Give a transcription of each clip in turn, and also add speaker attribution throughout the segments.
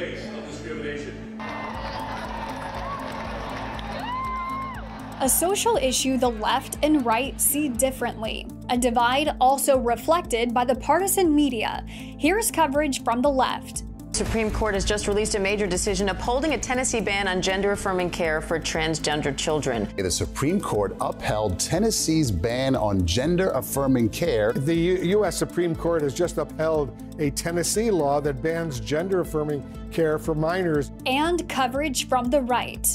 Speaker 1: face of discrimination.
Speaker 2: A social issue the left and right see differently. A divide also reflected by the partisan media. Here's coverage from the left.
Speaker 3: Supreme Court has just released a major decision upholding a Tennessee ban on gender-affirming care for transgender children.
Speaker 4: The Supreme Court upheld Tennessee's ban on gender-affirming care.
Speaker 5: The U.S. Supreme Court has just upheld a Tennessee law that bans gender-affirming care for minors.
Speaker 2: And coverage from the right.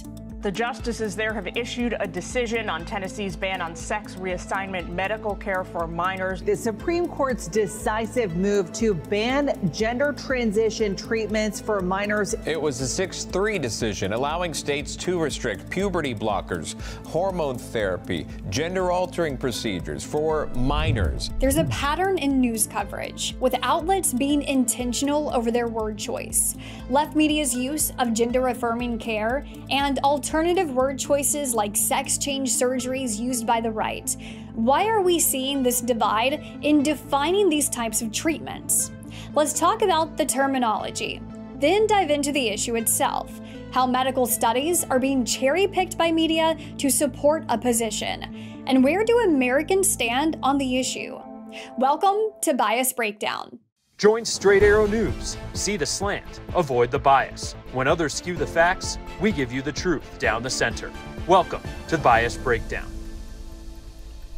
Speaker 6: The justices there have issued a decision on Tennessee's ban on sex reassignment medical care for minors.
Speaker 7: The Supreme Court's decisive move to ban gender transition treatments for minors.
Speaker 8: It was a 6-3 decision allowing states to restrict puberty blockers, hormone therapy, gender-altering procedures for minors.
Speaker 2: There's a pattern in news coverage, with outlets being intentional over their word choice. Left media's use of gender-affirming care and alternative word choices like sex change surgeries used by the right. Why are we seeing this divide in defining these types of treatments? Let's talk about the terminology, then dive into the issue itself, how medical studies are being cherry-picked by media to support a position, and where do Americans stand on the issue. Welcome to Bias Breakdown.
Speaker 9: Join Straight Arrow News. See the slant, avoid the bias. When others skew the facts, we give you the truth down the center. Welcome to Bias Breakdown.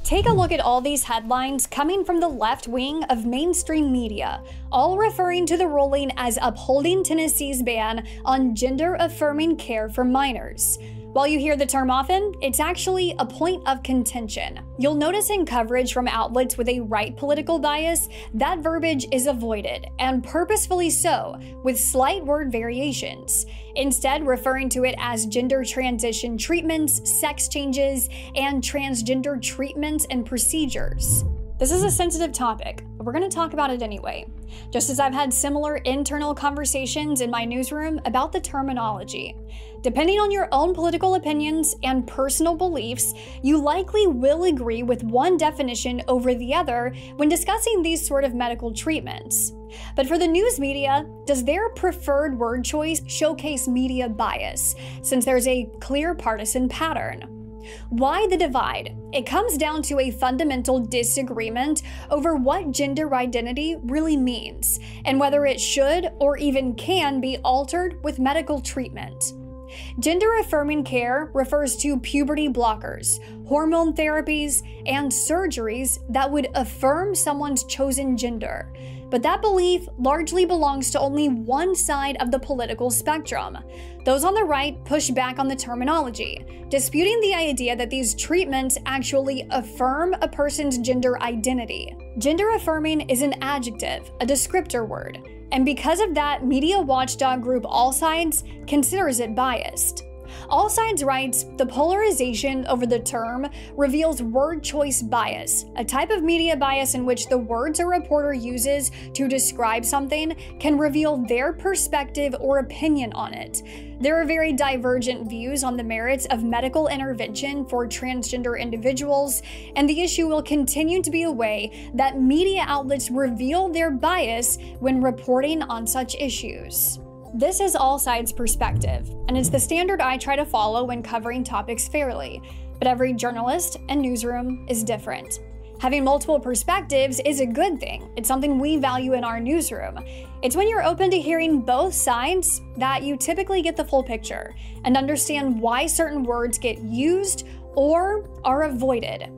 Speaker 2: Take a look at all these headlines coming from the left wing of mainstream media, all referring to the ruling as upholding Tennessee's ban on gender-affirming care for minors. While you hear the term often, it's actually a point of contention. You'll notice in coverage from outlets with a right political bias, that verbiage is avoided, and purposefully so, with slight word variations, instead referring to it as gender transition treatments, sex changes, and transgender treatments and procedures. This is a sensitive topic, but we're going to talk about it anyway, just as I've had similar internal conversations in my newsroom about the terminology. Depending on your own political opinions and personal beliefs, you likely will agree with one definition over the other when discussing these sort of medical treatments. But for the news media, does their preferred word choice showcase media bias, since there's a clear partisan pattern? Why the divide? It comes down to a fundamental disagreement over what gender identity really means, and whether it should or even can be altered with medical treatment. Gender-affirming care refers to puberty blockers, hormone therapies, and surgeries that would affirm someone's chosen gender. But that belief largely belongs to only one side of the political spectrum. Those on the right push back on the terminology, disputing the idea that these treatments actually affirm a person's gender identity. Gender-affirming is an adjective, a descriptor word, and because of that, media watchdog group All Sides considers it biased. All Sides writes, the polarization over the term reveals word choice bias, a type of media bias in which the words a reporter uses to describe something can reveal their perspective or opinion on it. There are very divergent views on the merits of medical intervention for transgender individuals, and the issue will continue to be a way that media outlets reveal their bias when reporting on such issues. This is All Sides' perspective, and it's the standard I try to follow when covering topics fairly, but every journalist and newsroom is different. Having multiple perspectives is a good thing. It's something we value in our newsroom. It's when you're open to hearing both sides that you typically get the full picture and understand why certain words get used or are avoided.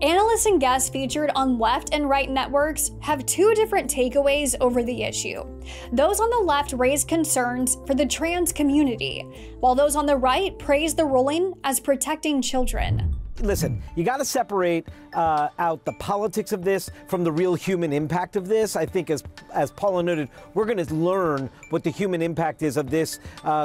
Speaker 2: Analysts and guests featured on left and right networks have two different takeaways over the issue. Those on the left raise concerns for the trans community, while those on the right praise the ruling as protecting children.
Speaker 10: Listen, you got to separate out the politics of this from the real human impact of this. I think as Paula noted, we're going to learn what the human impact is of this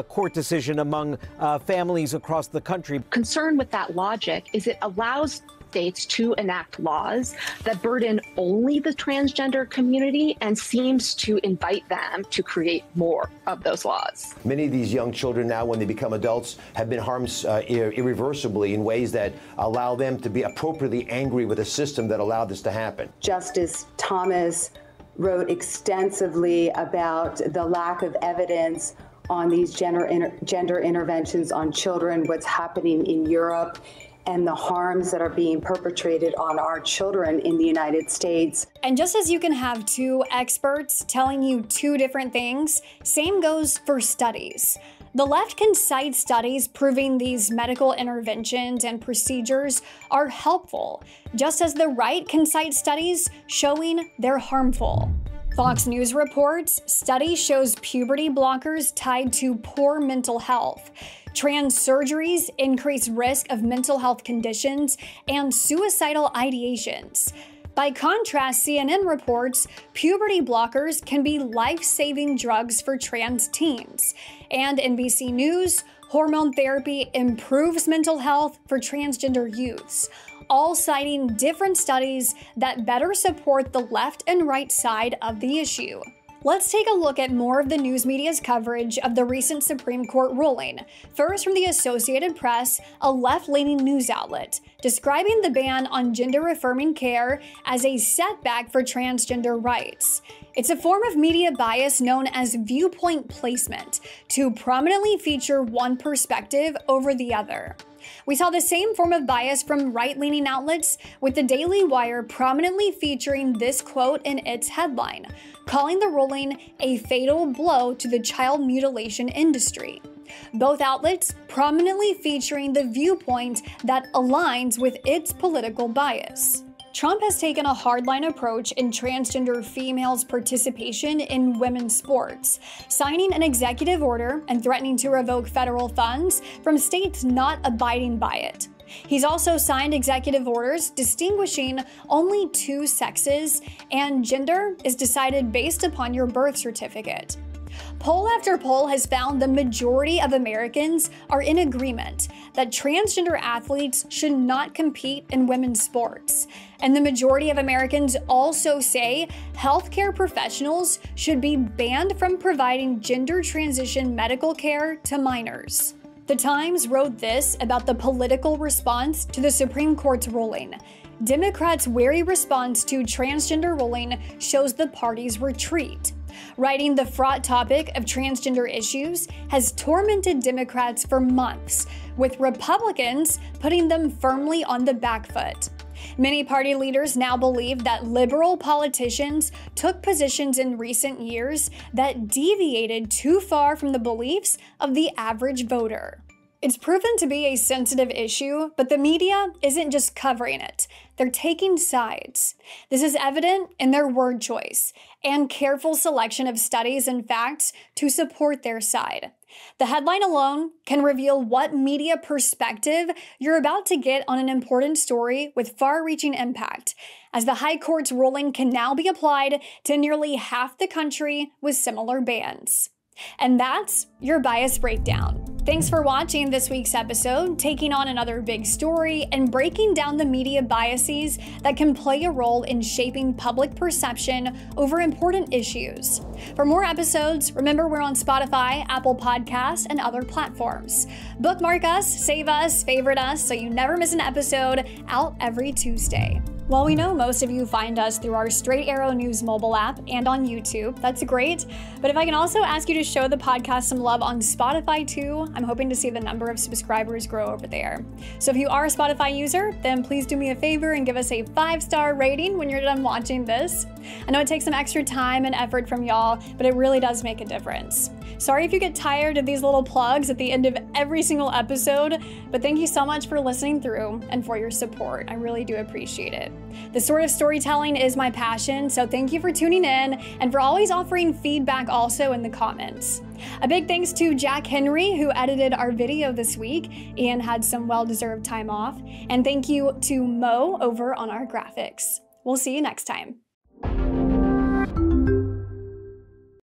Speaker 10: court decision among families across the country.
Speaker 11: Concern with that logic is it allows states to enact laws that burden only the transgender community and seems to invite them to create more of those laws.
Speaker 12: Many of these young children now, when they become adults, have been harmed irreversibly in ways that allow them to be appropriately angry with a system that allowed this to happen.
Speaker 13: Justice Thomas
Speaker 1: wrote extensively about the lack of evidence on these gender interventions on children, what's happening in Europe, and the harms that are being perpetrated on our children in the United States.
Speaker 2: And just as you can have two experts telling you two different things, same goes for studies. The left can cite studies proving these medical interventions and procedures are helpful, just as the right can cite studies showing they're harmful. Fox News reports study shows puberty blockers tied to poor mental health. Trans surgeries increase risk of mental health conditions and suicidal ideations. By contrast, CNN reports puberty blockers can be life-saving drugs for trans teens. And NBC News, hormone therapy improves mental health for transgender youths, all citing different studies that better support the left and right side of the issue. Let's take a look at more of the news media's coverage of the recent Supreme Court ruling. First, from the Associated Press, a left-leaning news outlet, describing the ban on gender-affirming care as a setback for transgender rights. It's a form of media bias known as viewpoint placement, to prominently feature one perspective over the other. We saw the same form of bias from right-leaning outlets, with the Daily Wire prominently featuring this quote in its headline, calling the ruling a fatal blow to the child mutilation industry. Both outlets prominently featuring the viewpoint that aligns with its political bias. Trump has taken a hardline approach in transgender females' participation in women's sports, signing an executive order and threatening to revoke federal funds from states not abiding by it. He's also signed executive orders distinguishing only two sexes, and gender is decided based upon your birth certificate. Poll after poll has found the majority of Americans are in agreement that transgender athletes should not compete in women's sports. And the majority of Americans also say healthcare professionals should be banned from providing gender transition medical care to minors. The Times wrote this about the political response to the Supreme Court's ruling. Democrats' wary response to transgender ruling shows the party's retreat. Writing, the fraught topic of transgender issues has tormented Democrats for months, with Republicans putting them firmly on the back foot. Many party leaders now believe that liberal politicians took positions in recent years that deviated too far from the beliefs of the average voter. It's proven to be a sensitive issue, but the media isn't just covering it. They're taking sides. This is evident in their word choice and careful selection of studies and facts to support their side. The headline alone can reveal what media perspective you're about to get on an important story with far-reaching impact, as the High Court's ruling can now be applied to nearly half the country with similar bans. And that's your bias breakdown. Thanks for watching this week's episode, taking on another big story and breaking down the media biases that can play a role in shaping public perception over important issues. For more episodes, remember we're on Spotify, Apple Podcasts, and other platforms. Bookmark us, save us, favorite us so you never miss an episode, out every Tuesday. While we know most of you find us through our Straight Arrow News mobile app and on YouTube, that's great. But if I can also ask you to show the podcast some love on Spotify too, I'm hoping to see the number of subscribers grow over there. So if you are a Spotify user, then please do me a favor and give us a 5-star rating when you're done watching this. I know it takes some extra time and effort from y'all, but it really does make a difference. Sorry if you get tired of these little plugs at the end of every single episode, but thank you so much for listening through and for your support. I really do appreciate it. This sort of storytelling is my passion, so thank you for tuning in and for always offering feedback also in the comments. A big thanks to Jack Henry, who edited our video this week and had some well-deserved time off. And thank you to Mo over on our graphics. We'll see you next time.